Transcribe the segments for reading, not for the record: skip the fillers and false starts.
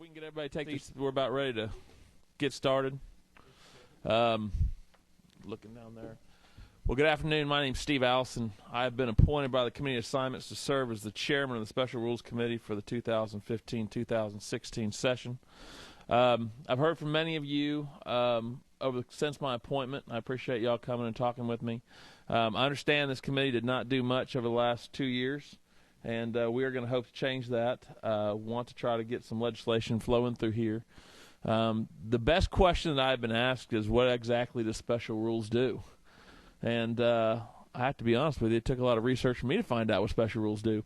we can get everybody to take these, we're about ready to get started. Looking down there. Well, good afternoon. My name is Steve Allison. I have been appointed by the Committee Assignments to serve as the chairman of the Special Rules Committee for the 2015-2016 session. I've heard from many of you since my appointment. I appreciate y'all coming and talking with me. I understand this committee did not do much over the last 2 years, and we are going to hope to change that. Want to try to get some legislation flowing through here. The best question that I've been asked is, what exactly do special rules do? And I have to be honest with you, it took a lot of research for me to find out what special rules do.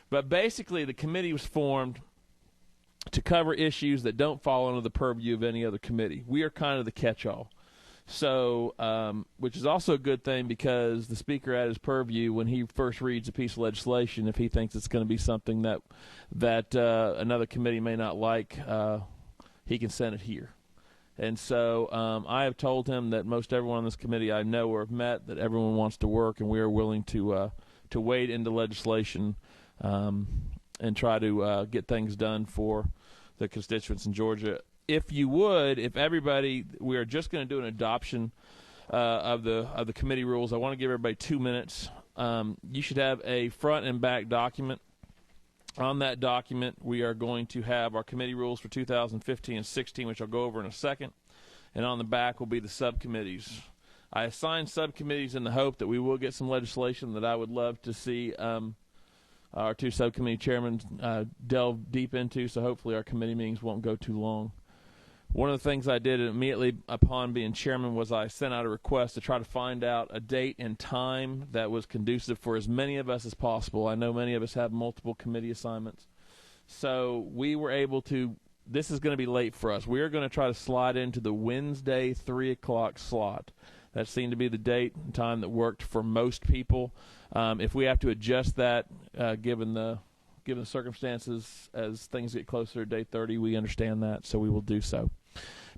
But basically, the committee was formed to cover issues that don't fall under the purview of any other committee. We are kind of the catch-all. So, which is also a good thing, because the speaker at his purview, when he first reads a piece of legislation, if he thinks it's going to be something that another committee may not like, he can send it here. And so I have told him that most everyone on this committee I know or have met, that everyone wants to work, and we are willing to wade into legislation and try to get things done for the constituents in Georgia. If you would, if everybody, we are just going to do an adoption of the committee rules. I want to give everybody 2 minutes. You should have a front and back document. On that document, we are going to have our committee rules for 2015 and 16, which I'll go over in a second. And on the back will be the subcommittees. I assigned subcommittees in the hope that we will get some legislation that I would love to see our two subcommittee chairmen delve deep into, so hopefully our committee meetings won't go too long. One of the things I did immediately upon being chairman was I sent out a request to try to find out a date and time that was conducive for as many of us as possible. I know many of us have multiple committee assignments. So we were able to, this is going to be late for us. We are going to try to slide into the Wednesday 3 o'clock slot. That seemed to be the date and time that worked for most people. If we have to adjust that, given the circumstances as things get closer to day 30, we understand that, so we will do so.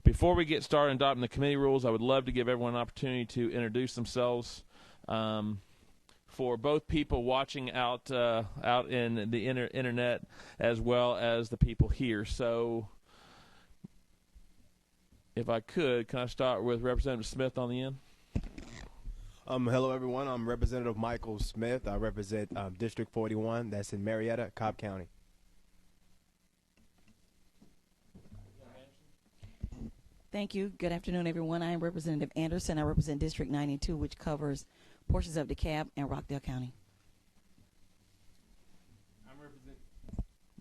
Before we get started adopting the committee rules, I would love to give everyone an opportunity to introduce themselves. For both people watching out in the internet, as well as the people here. So, if I could, can I start with Representative Smith on the end? Hello, everyone. I'm Representative Michael Smith. I represent District 41. That's in Marietta, Cobb County. Thank you. Good afternoon, everyone. I am Representative Anderson. I represent District 92, which covers portions of DeKalb and Rockdale County.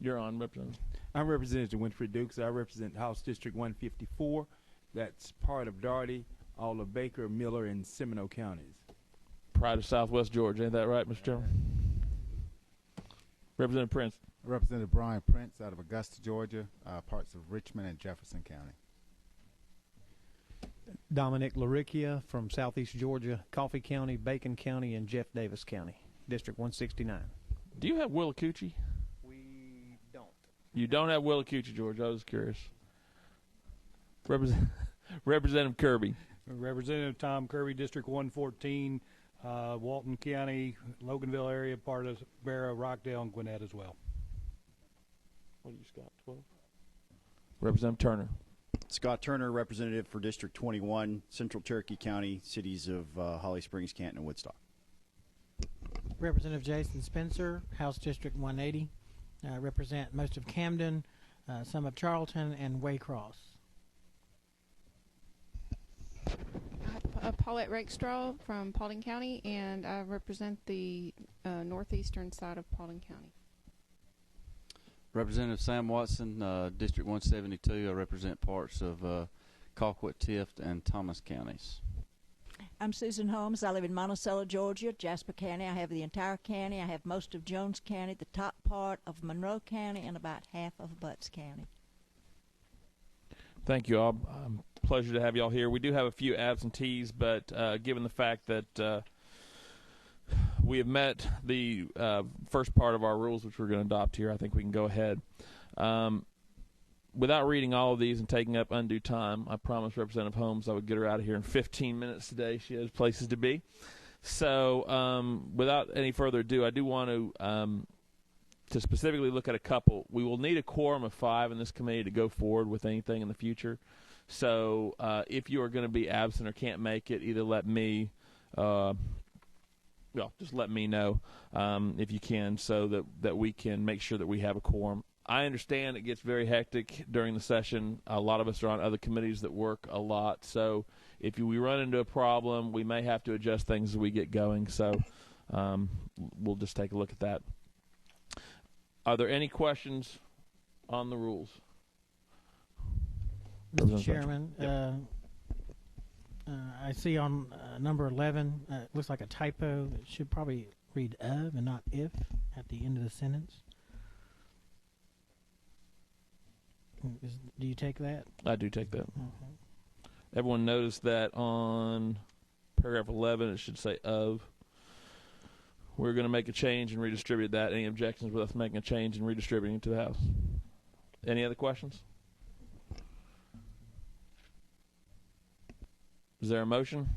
You're on, Representative. I'm Representative Winfred Dukes. I represent House District 154. That's part of Doherty, all of Baker, Miller, and Seminole counties. Pride of Southwest Georgia. Ain't that right, Mr. Chairman? Representative Prince. Representative Brian Prince out of Augusta, Georgia, parts of Richmond and Jefferson County. Dominic Laricchia from Southeast Georgia, Coffee County, Bacon County, and Jeff Davis County, District 169. Do you have Willacoochee? We don't. You don't have Willacoochee, Georgia. I was curious. Representative Kirby. Representative Tom Kirby, District 114, Walton County, Loganville area, part of Barrow, Rockdale, and Gwinnett as well. What do you, Scott? 12? Representative Turner. Scott Turner, representative for District 21, Central Cherokee County, cities of Holly Springs, Canton, and Woodstock. Representative Jason Spencer, House District 180. Represent most of Camden, some of Charlton, and Waycross. Paulette Rakestraw from Paulding County, and I represent the northeastern side of Paulding County. Representative Sam Watson, District 172. I represent parts of Colquitt, Tift, and Thomas counties. I'm Susan Holmes. I live in Monticello, Georgia, Jasper County. I have the entire county. I have most of Jones County, the top part of Monroe County, and about half of Butts County. Thank you all. Pleasure to have you all here. We do have a few absentees, but given the fact that we have met the first part of our rules, which we're going to adopt here, I think we can go ahead. Without reading all of these and taking up undue time, I promised Representative Holmes I would get her out of here in 15 minutes today. She has places to be. So without any further ado, I do want to to specifically look at a couple. We will need a quorum of 5 in this committee to go forward with anything in the future. So if you are going to be absent or can't make it, either let me, just let me know if you can, so that we can make sure that we have a quorum. I understand it gets very hectic during the session. A lot of us are on other committees that work a lot. So if we run into a problem, we may have to adjust things as we get going. So we'll just take a look at that. Are there any questions on the rules? Mr. Chairman, Yep. I see on number 11, it looks like a typo. It should probably read of and not if at the end of the sentence. Do you take that? I do take that. Okay. Everyone noticed that on paragraph 11 it should say of. We're going to make a change and redistribute that. Any objections with us making a change and redistributing it to the House? Any other questions? Is there a motion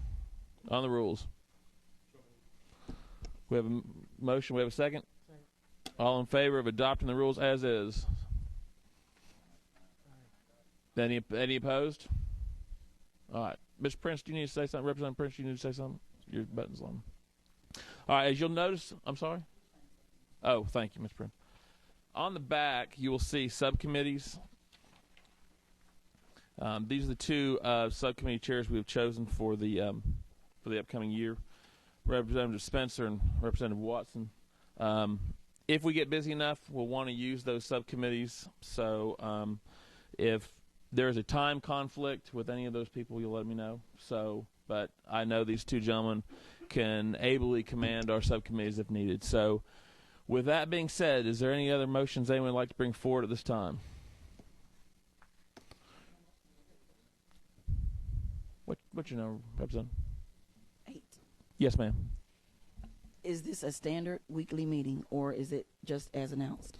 on the rules? We have a motion. We have a second? All in favor of adopting the rules as is? Any opposed? All right. Mr. Prince, do you need to say something? Representative Prince, do you need to say something? Your button's on. All right. As you'll notice, I'm sorry? Oh, thank you, Mr. Prince. On the back, you will see subcommittees. These are the 2 subcommittee chairs we have chosen for the upcoming year, Representative Spencer and Representative Watson. If we get busy enough, we'll want to use those subcommittees. So if there is a time conflict with any of those people, you'll let me know. But I know these 2 gentlemen can ably command our subcommittees if needed. So with that being said, is there any other motions anyone would like to bring forward at this time? What's your number, Representative? 8. Yes, ma'am. Is this a standard weekly meeting, or is it just as announced?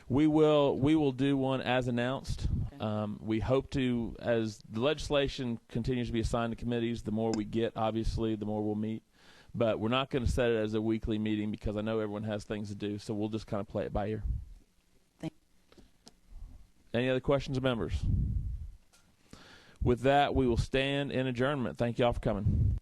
We will do one as announced. Okay. We hope to, as the legislation continues to be assigned to committees, the more we get, obviously, the more we'll meet. But we're not going to set it as a weekly meeting because I know everyone has things to do, so we'll just kind of play it by ear. Thank you. Any other questions of members? With that, we will stand in adjournment. Thank you all for coming.